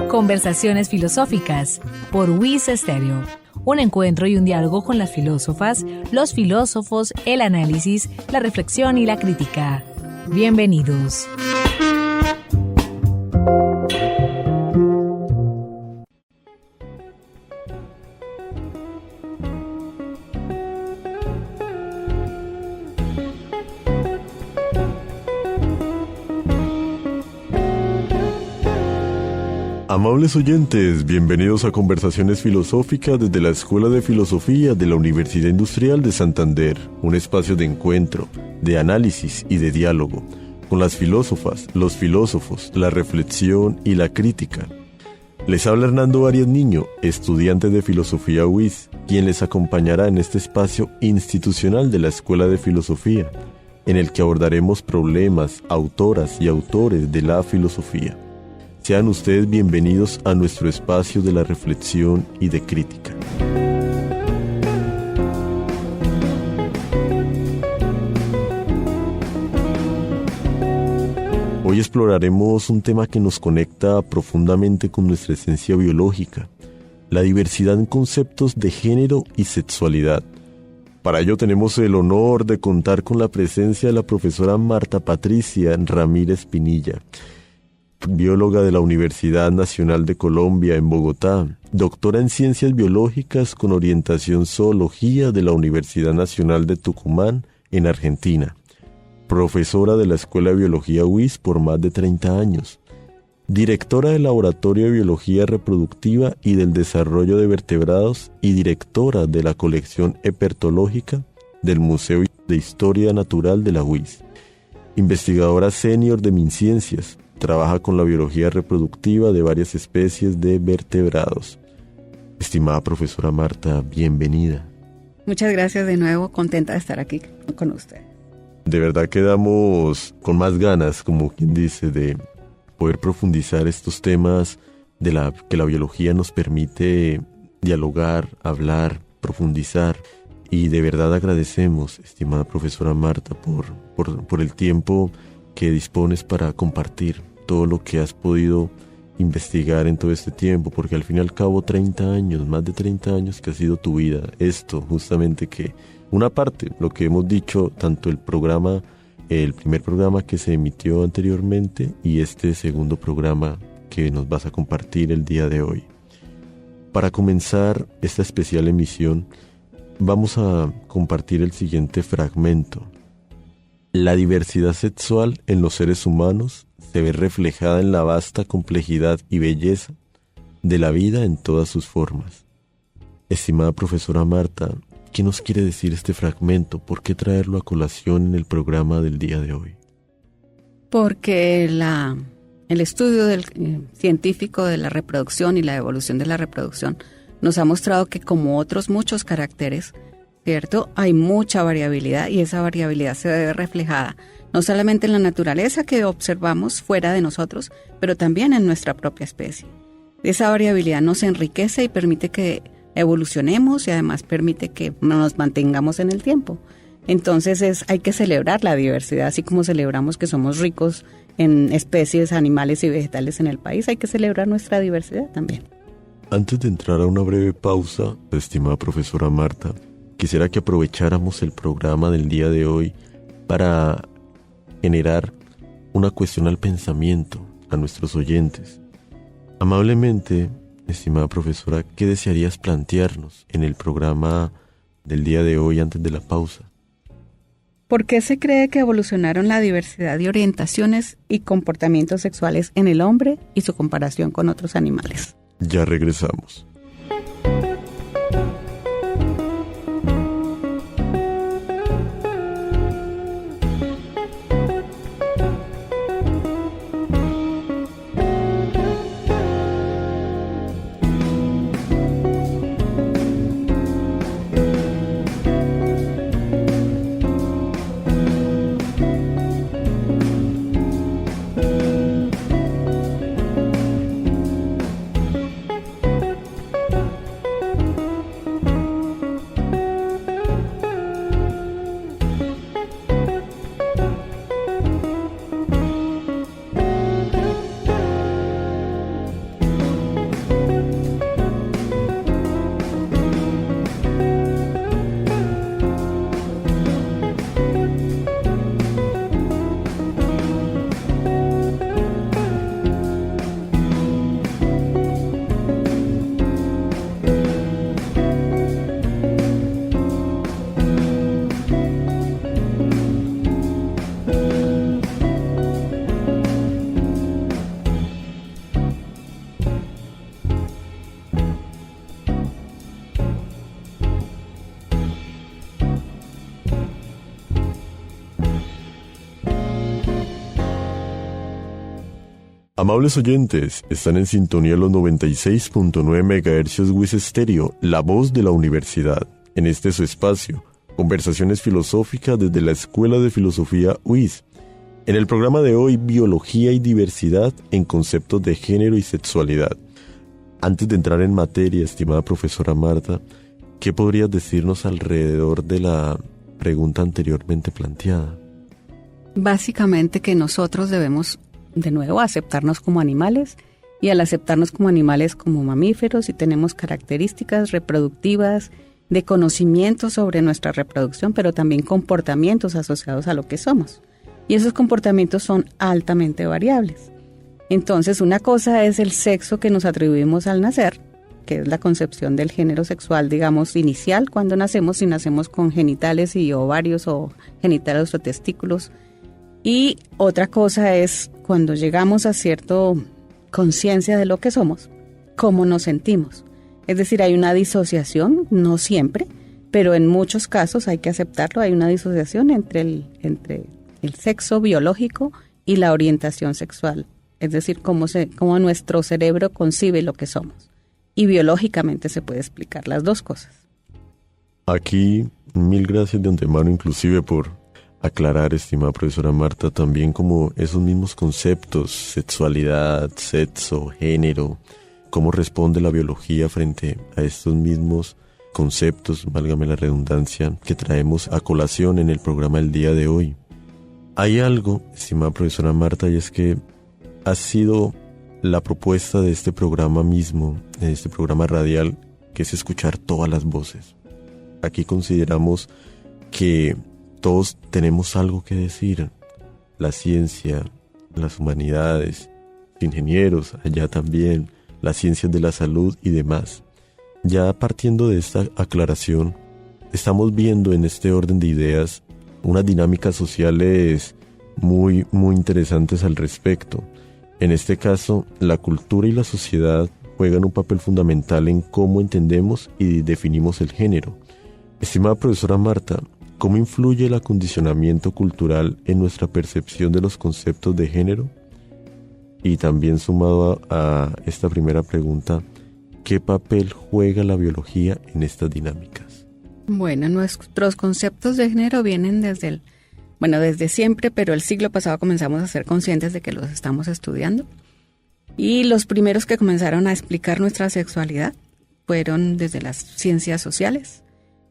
Conversaciones filosóficas por WIS Estéreo. Un encuentro y un diálogo con las filósofas, los filósofos, el análisis, la reflexión y la crítica. Bienvenidos. Amables oyentes, bienvenidos a Conversaciones Filosóficas desde la Escuela de Filosofía de la Universidad Industrial de Santander, un espacio de encuentro, de análisis y de diálogo, con las filósofas, los filósofos, la reflexión y la crítica. Les habla Hernando Arias Niño, estudiante de Filosofía UIS, quien les acompañará en este espacio institucional de la Escuela de Filosofía, en el que abordaremos problemas, autoras y autores de la filosofía. Sean ustedes bienvenidos a nuestro espacio de la reflexión y de crítica. Hoy exploraremos un tema que nos conecta profundamente con nuestra esencia biológica, la diversidad en conceptos de género y sexualidad. Para ello tenemos el honor de contar con la presencia de la profesora Marta Patricia Ramírez Pinilla, bióloga de la Universidad Nacional de Colombia en Bogotá, doctora en Ciencias Biológicas con orientación Zoología de la Universidad Nacional de Tucumán en Argentina, profesora de la Escuela de Biología UIS por más de 30 años, directora del Laboratorio de Biología Reproductiva y del Desarrollo de Vertebrados y directora de la colección herpetológica del Museo de Historia Natural de la UIS, investigadora senior de MinCiencias. Trabaja con la biología reproductiva de varias especies de vertebrados. Estimada profesora Marta, bienvenida. Muchas gracias de nuevo, contenta de estar aquí con usted. De verdad quedamos con más ganas, como quien dice, de poder profundizar estos temas que la biología nos permite dialogar, hablar, profundizar. Y de verdad agradecemos, estimada profesora Marta, por el tiempo que dispones para compartir todo lo que has podido investigar en todo este tiempo, porque al fin y al cabo 30 años, más de 30 años que ha sido tu vida, esto justamente que una parte, lo que hemos dicho, tanto el primer programa que se emitió anteriormente y este segundo programa que nos vas a compartir el día de hoy. Para comenzar esta especial emisión, vamos a compartir el siguiente fragmento. La diversidad sexual en los seres humanos se ve reflejada en la vasta complejidad y belleza de la vida en todas sus formas. Estimada profesora Marta, ¿qué nos quiere decir este fragmento? ¿Por qué traerlo a colación en el programa del día de hoy? Porque el estudio científico de la reproducción y la evolución de la reproducción nos ha mostrado que, como otros muchos caracteres, ¿cierto?, hay mucha variabilidad, y esa variabilidad se ve reflejada no solamente en la naturaleza que observamos fuera de nosotros, pero también en nuestra propia especie. Esa variabilidad nos enriquece y permite que evolucionemos y además permite que nos mantengamos en el tiempo. Entonces hay que celebrar la diversidad, así como celebramos que somos ricos en especies animales y vegetales en el país, hay que celebrar nuestra diversidad también. Antes de entrar a una breve pausa, estimada profesora Marta, quisiera que aprovecháramos el programa del día de hoy para generar una cuestión al pensamiento a nuestros oyentes. Amablemente, estimada profesora, ¿qué desearías plantearnos en el programa del día de hoy antes de la pausa? ¿Por qué se cree que evolucionaron la diversidad de orientaciones y comportamientos sexuales en el hombre y su comparación con otros animales? Ya regresamos. Amables oyentes, están en sintonía los 96.9 MHz WIS Estéreo, la voz de la universidad. En este su espacio, conversaciones filosóficas desde la Escuela de Filosofía WIS. En el programa de hoy, biología y diversidad en conceptos de género y sexualidad. Antes de entrar en materia, estimada profesora Marta, ¿qué podrías decirnos alrededor de la pregunta anteriormente planteada? Básicamente que nosotros debemos, de nuevo, aceptarnos como animales, y al aceptarnos como animales, como mamíferos, y tenemos características reproductivas, de conocimiento sobre nuestra reproducción, pero también comportamientos asociados a lo que somos. Y esos comportamientos son altamente variables. Entonces, una cosa es el sexo que nos atribuimos al nacer, que es la concepción del género sexual, digamos, inicial, cuando nacemos, si nacemos con genitales y ovarios o genitales o testículos. Y otra cosa es cuando llegamos a cierta conciencia de lo que somos, cómo nos sentimos. Es decir, hay una disociación, no siempre, pero en muchos casos hay que aceptarlo, hay una disociación entre el sexo biológico y la orientación sexual. Es decir, cómo nuestro cerebro concibe lo que somos. Y biológicamente se puede explicar las dos cosas. Aquí, mil gracias de antemano inclusive por aclarar, estimada profesora Marta, también como esos mismos conceptos, sexualidad, sexo, género, cómo responde la biología frente a estos mismos conceptos, válgame la redundancia, que traemos a colación en el programa del día de hoy. Hay algo, estimada profesora Marta, y es que ha sido la propuesta de este programa mismo, de este programa radial, que es escuchar todas las voces. Aquí consideramos que todos tenemos algo que decir. La ciencia, las humanidades, ingenieros, allá también, las ciencias de la salud y demás. Ya partiendo de esta aclaración, estamos viendo en este orden de ideas unas dinámicas sociales muy interesantes al respecto. En este caso, la cultura y la sociedad juegan un papel fundamental en cómo entendemos y definimos el género. Estimada profesora Marta, ¿cómo influye el acondicionamiento cultural en nuestra percepción de los conceptos de género? Y también sumado a esta primera pregunta, ¿qué papel juega la biología en estas dinámicas? Bueno, nuestros conceptos de género vienen desde siempre, pero el siglo pasado comenzamos a ser conscientes de que los estamos estudiando. Y los primeros que comenzaron a explicar nuestra sexualidad fueron desde las ciencias sociales.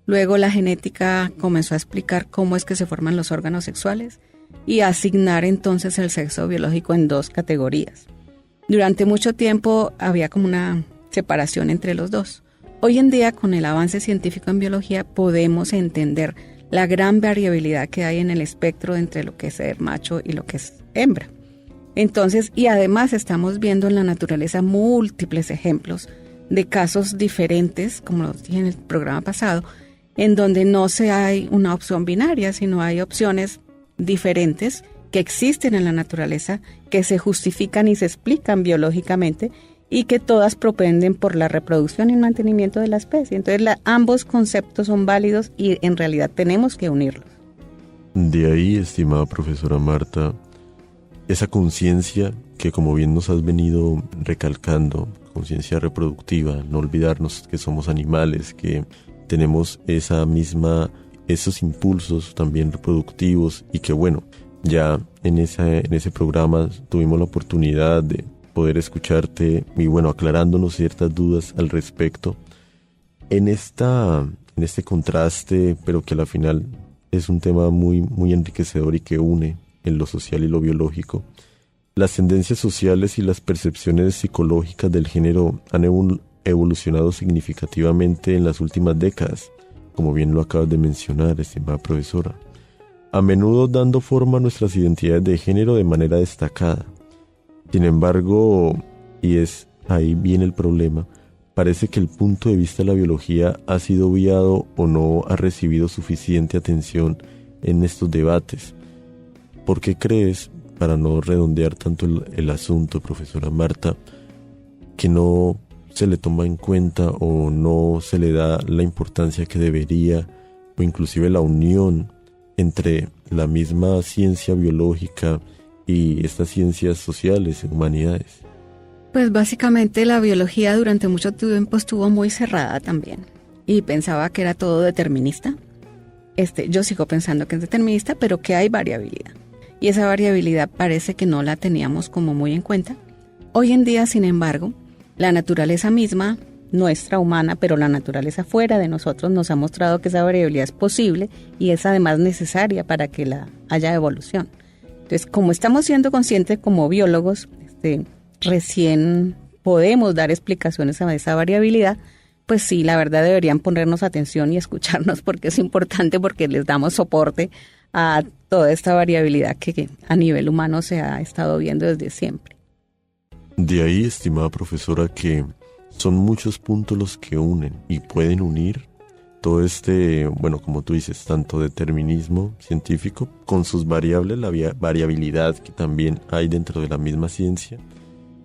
Luego la genética comenzó a explicar cómo es que se forman los órganos sexuales y a asignar entonces el sexo biológico en dos categorías. Durante mucho tiempo había como una separación entre los dos. Hoy en día, con el avance científico en biología, podemos entender la gran variabilidad que hay en el espectro entre lo que es ser macho y lo que es hembra. Entonces, y además estamos viendo en la naturaleza múltiples ejemplos de casos diferentes, como los dije en el programa pasado, en donde no hay una opción binaria, sino hay opciones diferentes que existen en la naturaleza, que se justifican y se explican biológicamente y que todas propenden por la reproducción y el mantenimiento de la especie. Entonces ambos conceptos son válidos y en realidad tenemos que unirlos. De ahí, estimada profesora Marta, esa conciencia que, como bien nos has venido recalcando, conciencia reproductiva, no olvidarnos que somos animales, que tenemos esos impulsos también reproductivos y que bueno, ya en ese programa tuvimos la oportunidad de poder escucharte y bueno, aclarándonos ciertas dudas al respecto. En este contraste, pero que al final es un tema muy enriquecedor y que une en lo social y lo biológico, las tendencias sociales y las percepciones psicológicas del género han evolucionado significativamente en las últimas décadas, como bien lo acabas de mencionar, estimada profesora, a menudo dando forma a nuestras identidades de género de manera destacada. Sin embargo, y es ahí viene el problema, parece que el punto de vista de la biología ha sido obviado o no ha recibido suficiente atención en estos debates. ¿Por qué crees, para no redondear tanto el asunto, profesora Marta, que no se le toma en cuenta o no se le da la importancia que debería, o inclusive la unión entre la misma ciencia biológica y estas ciencias sociales, humanidades? Pues básicamente la biología durante mucho tiempo estuvo muy cerrada también y pensaba que era todo determinista. Yo sigo pensando que es determinista, pero que hay variabilidad. Y esa variabilidad parece que no la teníamos como muy en cuenta. Hoy en día, sin embargo, la naturaleza misma, nuestra humana, pero la naturaleza fuera de nosotros, nos ha mostrado que esa variabilidad es posible y es además necesaria para que haya evolución. Entonces, como estamos siendo conscientes como biólogos, recién podemos dar explicaciones a esa variabilidad, pues sí, la verdad deberían ponernos atención y escucharnos porque es importante, porque les damos soporte a toda esta variabilidad que a nivel humano se ha estado viendo desde siempre. De ahí, estimada profesora, que son muchos puntos los que unen y pueden unir todo como tú dices, tanto determinismo científico con sus variables, la variabilidad que también hay dentro de la misma ciencia,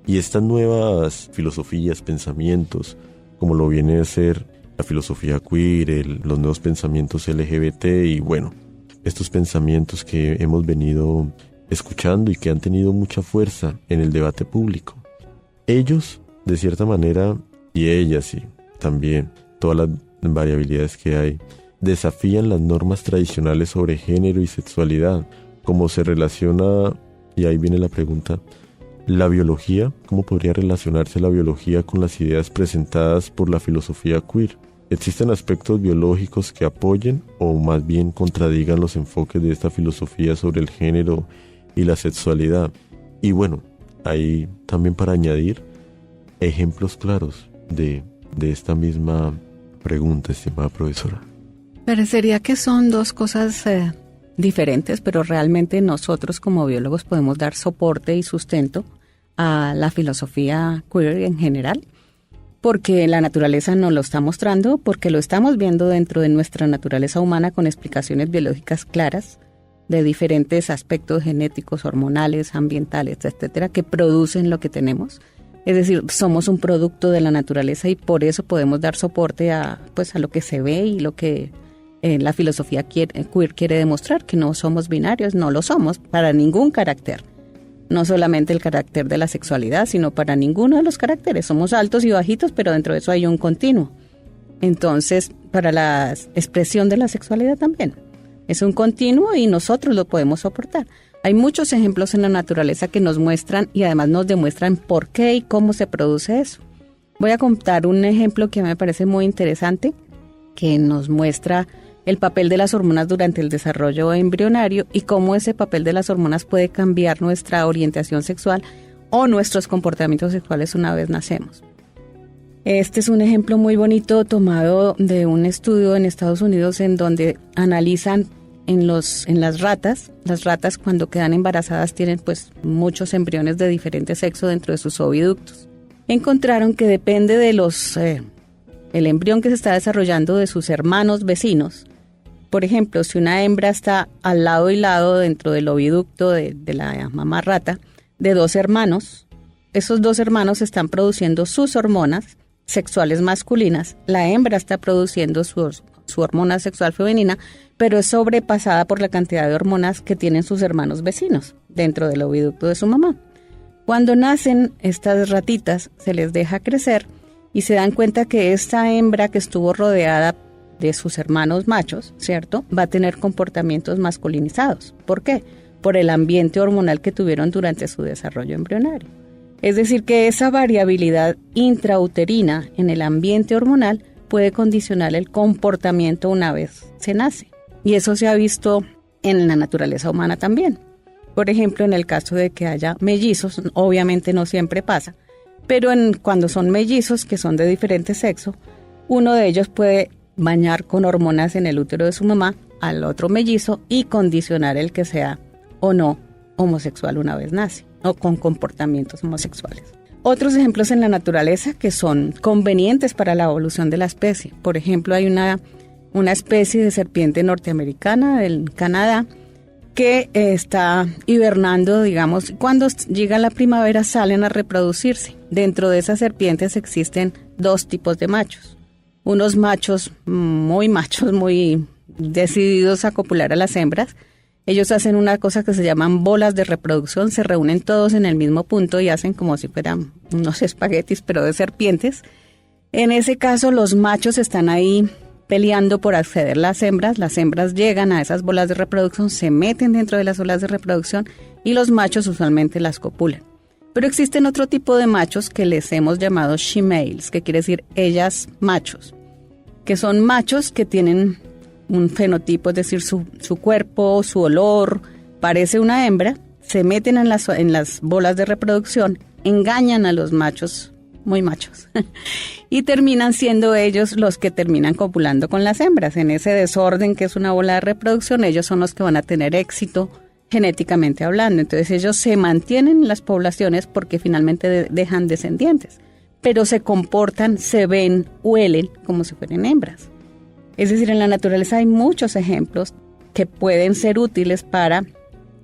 y estas nuevas filosofías, pensamientos, como lo viene a ser la filosofía queer, los nuevos pensamientos LGBT y estos pensamientos que hemos venido escuchando y que han tenido mucha fuerza en el debate público. Ellos, de cierta manera, y ellas y también todas las variabilidades que hay, desafían las normas tradicionales sobre género y sexualidad, cómo se relaciona, y ahí viene la pregunta, la biología, ¿cómo podría relacionarse la biología con las ideas presentadas por la filosofía queer? ¿Existen aspectos biológicos que apoyen o más bien contradigan los enfoques de esta filosofía sobre el género y la sexualidad? Y ahí también para añadir ejemplos claros de esta misma pregunta, estimada profesora. Parecería que son dos cosas diferentes, pero realmente nosotros como biólogos podemos dar soporte y sustento a la filosofía queer en general, porque la naturaleza nos lo está mostrando, porque lo estamos viendo dentro de nuestra naturaleza humana con explicaciones biológicas claras de diferentes aspectos genéticos, hormonales, ambientales, etcétera, que producen lo que tenemos. Es decir, somos un producto de la naturaleza y por eso podemos dar soporte a lo que se ve y lo que la filosofía queer quiere demostrar, que no somos binarios, no lo somos para ningún carácter. No solamente el carácter de la sexualidad, sino para ninguno de los caracteres. Somos altos y bajitos, pero dentro de eso hay un continuo. Entonces, para la expresión de la sexualidad también. Es un continuo y nosotros lo podemos soportar. Hay muchos ejemplos en la naturaleza que nos muestran y además nos demuestran por qué y cómo se produce eso. Voy a contar un ejemplo que me parece muy interesante, que nos muestra el papel de las hormonas durante el desarrollo embrionario y cómo ese papel de las hormonas puede cambiar nuestra orientación sexual o nuestros comportamientos sexuales una vez nacemos. Este es un ejemplo muy bonito tomado de un estudio en Estados Unidos en donde analizan en las ratas. Las ratas cuando quedan embarazadas tienen muchos embriones de diferente sexo dentro de sus oviductos. Encontraron que depende de el embrión que se está desarrollando de sus hermanos vecinos. Por ejemplo, si una hembra está al lado y lado dentro del oviducto de la mamá rata de dos hermanos, esos dos hermanos están produciendo sus hormonas sexuales masculinas, la hembra está produciendo su hormona sexual femenina, pero es sobrepasada por la cantidad de hormonas que tienen sus hermanos vecinos dentro del oviducto de su mamá. Cuando nacen estas ratitas, se les deja crecer y se dan cuenta que esta hembra que estuvo rodeada de sus hermanos machos, ¿cierto?, va a tener comportamientos masculinizados. ¿Por qué? Por el ambiente hormonal que tuvieron durante su desarrollo embrionario. Es decir, que esa variabilidad intrauterina en el ambiente hormonal puede condicionar el comportamiento una vez se nace. Y eso se ha visto en la naturaleza humana también. Por ejemplo, en el caso de que haya mellizos, obviamente no siempre pasa, pero cuando son mellizos que son de diferente sexo, uno de ellos puede bañar con hormonas en el útero de su mamá al otro mellizo y condicionar el que sea o no homosexual una vez nace o con comportamientos homosexuales. Otros ejemplos en la naturaleza que son convenientes para la evolución de la especie. Por ejemplo, hay una especie de serpiente norteamericana del Canadá que está hibernando, digamos, cuando llega la primavera salen a reproducirse. Dentro de esas serpientes existen dos tipos de machos. Unos machos muy decididos a copular a las hembras ellos hacen una cosa que se llaman bolas de reproducción, se reúnen todos en el mismo punto y hacen como si fueran unos espaguetis, pero de serpientes. En ese caso, los machos están ahí peleando por acceder a las hembras llegan a esas bolas de reproducción, se meten dentro de las bolas de reproducción y los machos usualmente las copulan. Pero existen otro tipo de machos que les hemos llamado she-males, que quiere decir ellas machos, que son machos que tienen un fenotipo, es decir, su cuerpo, su olor, parece una hembra, se meten en las bolas de reproducción, engañan a los machos, muy machos, y terminan siendo ellos los que terminan copulando con las hembras. En ese desorden que es una bola de reproducción, ellos son los que van a tener éxito genéticamente hablando. Entonces ellos se mantienen en las poblaciones porque finalmente dejan descendientes, pero se comportan, se ven, huelen como si fueran hembras. Es decir, en la naturaleza hay muchos ejemplos que pueden ser útiles para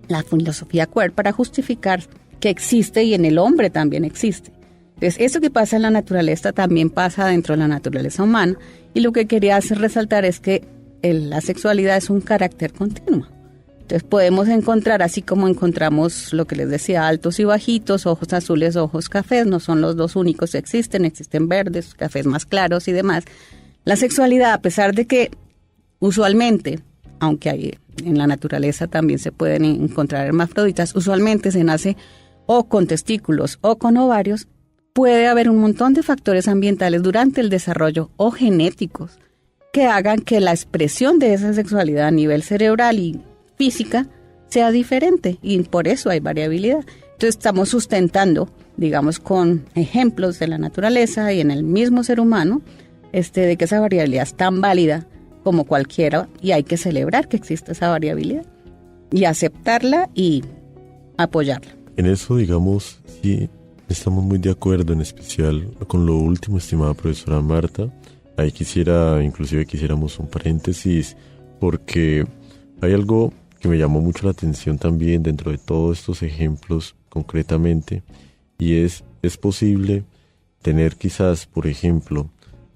la filosofía queer, para justificar que existe y en el hombre también existe. Entonces, eso que pasa en la naturaleza también pasa dentro de la naturaleza humana, y lo que quería hacer resaltar es que la sexualidad es un carácter continuo. Entonces podemos encontrar, así como encontramos lo que les decía, altos y bajitos, ojos azules, ojos cafés, no son los dos únicos que existen verdes, cafés más claros y demás. La sexualidad, a pesar de que usualmente, aunque hay, en la naturaleza también se pueden encontrar hermafroditas, usualmente se nace o con testículos o con ovarios, puede haber un montón de factores ambientales durante el desarrollo o genéticos que hagan que la expresión de esa sexualidad a nivel cerebral y física sea diferente, y por eso hay variabilidad. Entonces estamos sustentando, digamos, con ejemplos de la naturaleza y en el mismo ser humano, de que esa variabilidad es tan válida como cualquiera, y hay que celebrar que existe esa variabilidad y aceptarla y apoyarla. En eso, digamos, sí estamos muy de acuerdo, en especial con lo último, estimada profesora Marta. Ahí quisiéramos un paréntesis, porque hay algo que me llamó mucho la atención también dentro de todos estos ejemplos concretamente, y es posible tener quizás, por ejemplo,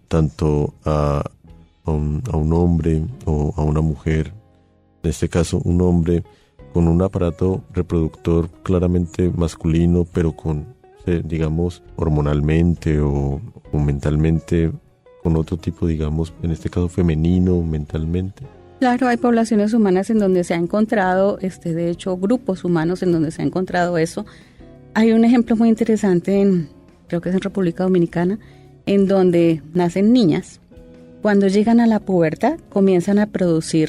tanto a un hombre o a una mujer, en este caso un hombre con un aparato reproductor claramente masculino, pero con, digamos, hormonalmente o mentalmente con otro tipo, digamos, en este caso femenino mentalmente. Claro, hay poblaciones humanas en donde se ha encontrado, de hecho, grupos humanos en donde se ha encontrado eso. Hay un ejemplo muy interesante, creo que es en República Dominicana, en donde nacen niñas. Cuando llegan a la pubertad, comienzan a producir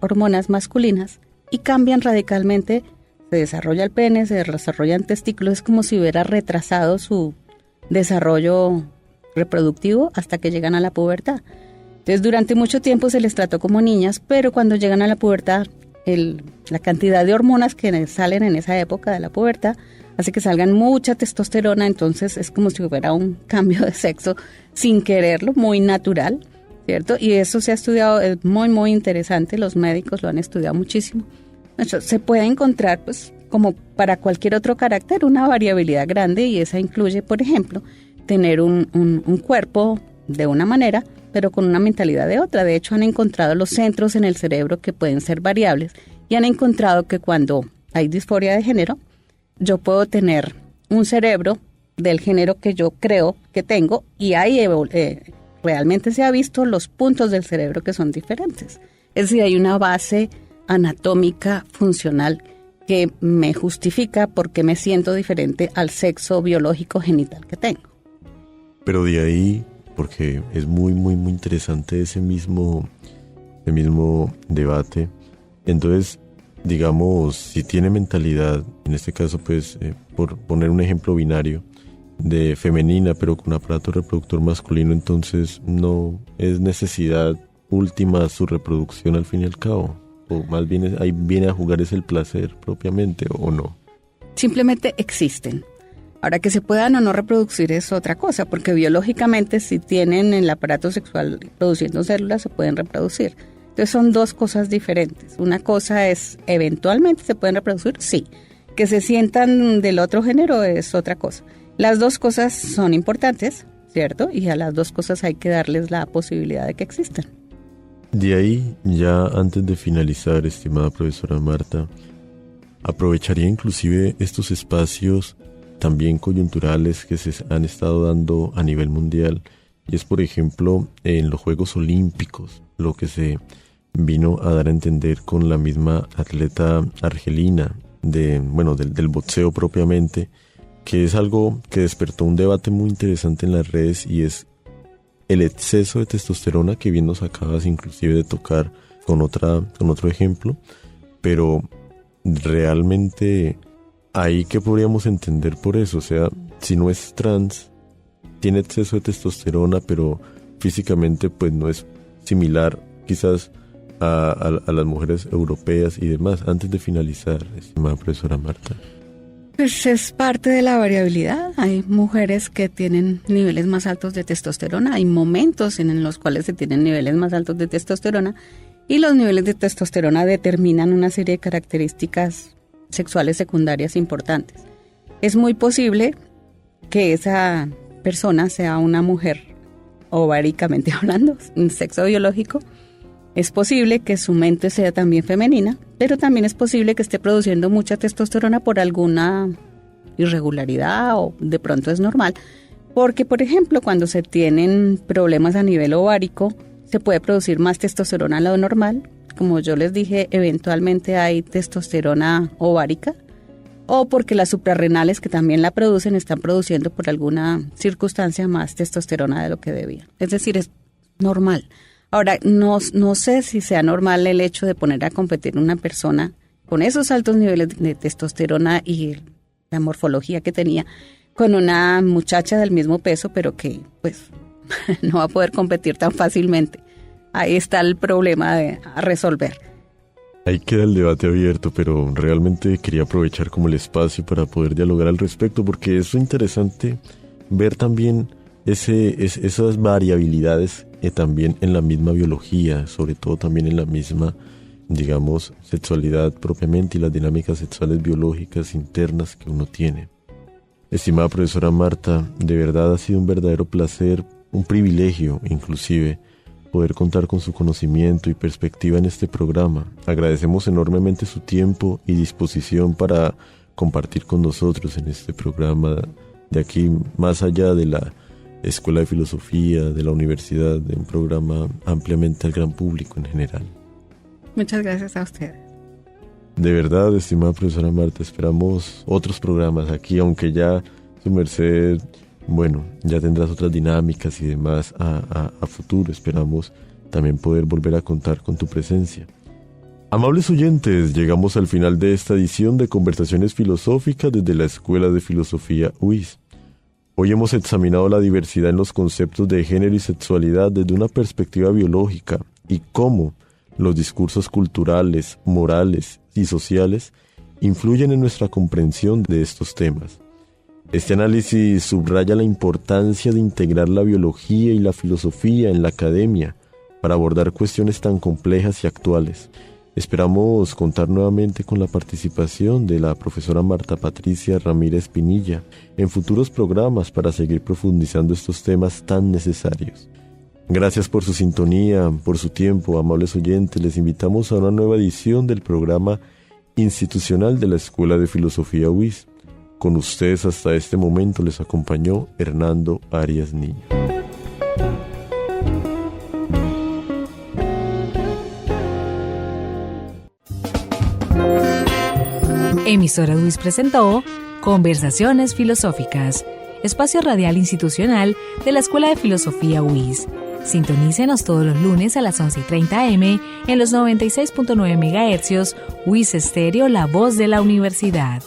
hormonas masculinas y cambian radicalmente. Se desarrolla el pene, se desarrollan testículos, es como si hubiera retrasado su desarrollo reproductivo hasta que llegan a la pubertad. Entonces, durante mucho tiempo se les trató como niñas, pero cuando llegan a la pubertad, la cantidad de hormonas que salen en esa época de la pubertad hace que salgan mucha testosterona, entonces es como si fuera un cambio de sexo sin quererlo, muy natural, ¿cierto? Y eso se ha estudiado, es muy, muy interesante, los médicos lo han estudiado muchísimo. Se puede encontrar, pues, como para cualquier otro carácter, una variabilidad grande, y esa incluye, por ejemplo, tener un cuerpo de una manera, pero con una mentalidad de otra. De hecho, han encontrado los centros en el cerebro que pueden ser variables, y han encontrado que cuando hay disforia de género, yo puedo tener un cerebro del género que yo creo que tengo, y ahí realmente se ha visto los puntos del cerebro que son diferentes. Es decir, hay una base anatómica funcional que me justifica por qué me siento diferente al sexo biológico genital que tengo. Pero de ahí, porque es muy, muy, muy interesante ese mismo debate. Entonces, digamos, si tiene mentalidad, en este caso, pues, por poner un ejemplo binario, de femenina, pero con aparato reproductor masculino, entonces no es necesidad última su reproducción al fin y al cabo. O más bien ahí viene a jugar es el placer propiamente, ¿o no? Simplemente existen. Ahora, que se puedan o no reproducir es otra cosa, porque biológicamente si tienen el aparato sexual produciendo células se pueden reproducir. Entonces son dos cosas diferentes. Una cosa es, eventualmente se pueden reproducir, sí. Que se sientan del otro género es otra cosa. Las dos cosas son importantes, ¿cierto? Y a las dos cosas hay que darles la posibilidad de que existan. De ahí, ya antes de finalizar, estimada profesora Marta, aprovecharía inclusive estos espacios también coyunturales que se han estado dando a nivel mundial, y es por ejemplo en los Juegos Olímpicos, lo que se vino a dar a entender con la misma atleta argelina del boxeo propiamente, que es algo que despertó un debate muy interesante en las redes, y es el exceso de testosterona, que bien nos acabas inclusive de tocar con otro ejemplo, pero realmente ahí qué podríamos entender por eso. O sea, si no es trans, tiene exceso de testosterona, pero físicamente pues no es similar quizás a las mujeres europeas y demás. Antes de finalizar, estimada profesora Marta. Pues es parte de la variabilidad. Hay mujeres que tienen niveles más altos de testosterona, hay momentos en los cuales se tienen niveles más altos de testosterona, y los niveles de testosterona determinan una serie de características sexuales secundarias importantes. Es muy posible que esa persona sea una mujer, ováricamente hablando, en sexo biológico. Es posible que su mente sea también femenina, pero también es posible que esté produciendo mucha testosterona por alguna irregularidad, o de pronto es normal. Porque, por ejemplo, cuando se tienen problemas a nivel ovárico, se puede producir más testosterona a lo normal. Como yo les dije, eventualmente hay testosterona ovárica, o porque las suprarrenales, que también la producen, están produciendo por alguna circunstancia más testosterona de lo que debían. Es decir, es normal. Ahora, no sé si sea normal el hecho de poner a competir una persona con esos altos niveles de testosterona y la morfología que tenía con una muchacha del mismo peso, pero que pues no va a poder competir tan fácilmente. Ahí está el problema a resolver. Ahí queda el debate abierto, pero realmente quería aprovechar como el espacio para poder dialogar al respecto, porque es interesante ver también esas variabilidades también en la misma biología, sobre todo también en la misma, digamos, sexualidad propiamente, y las dinámicas sexuales biológicas internas que uno tiene. Estimada profesora Marta, de verdad ha sido un verdadero placer, un privilegio inclusive, poder contar con su conocimiento y perspectiva en este programa. Agradecemos enormemente su tiempo y disposición para compartir con nosotros en este programa, de aquí más allá de la Escuela de Filosofía, de la universidad, de un programa ampliamente al gran público en general. Muchas gracias a ustedes. De verdad, estimada profesora Marta, esperamos otros programas aquí, aunque ya su merced, ya tendrás otras dinámicas y demás a futuro. Esperamos también poder volver a contar con tu presencia. Amables oyentes, llegamos al final de esta edición de Conversaciones Filosóficas desde la Escuela de Filosofía UIS. Hoy hemos examinado la diversidad en los conceptos de género y sexualidad desde una perspectiva biológica, y cómo los discursos culturales, morales y sociales influyen en nuestra comprensión de estos temas. Este análisis subraya la importancia de integrar la biología y la filosofía en la academia para abordar cuestiones tan complejas y actuales. Esperamos contar nuevamente con la participación de la profesora Marta Patricia Ramírez Pinilla en futuros programas para seguir profundizando estos temas tan necesarios. Gracias por su sintonía, por su tiempo, amables oyentes. Les invitamos a una nueva edición del programa institucional de la Escuela de Filosofía UIS. Con ustedes hasta este momento les acompañó Hernando Arias Niño. Emisora UIS presentó Conversaciones Filosóficas, espacio radial institucional de la Escuela de Filosofía UIS. Sintonícenos todos los lunes a las 11:30 am en los 96.9 MHz, UIS Estéreo, la voz de la universidad.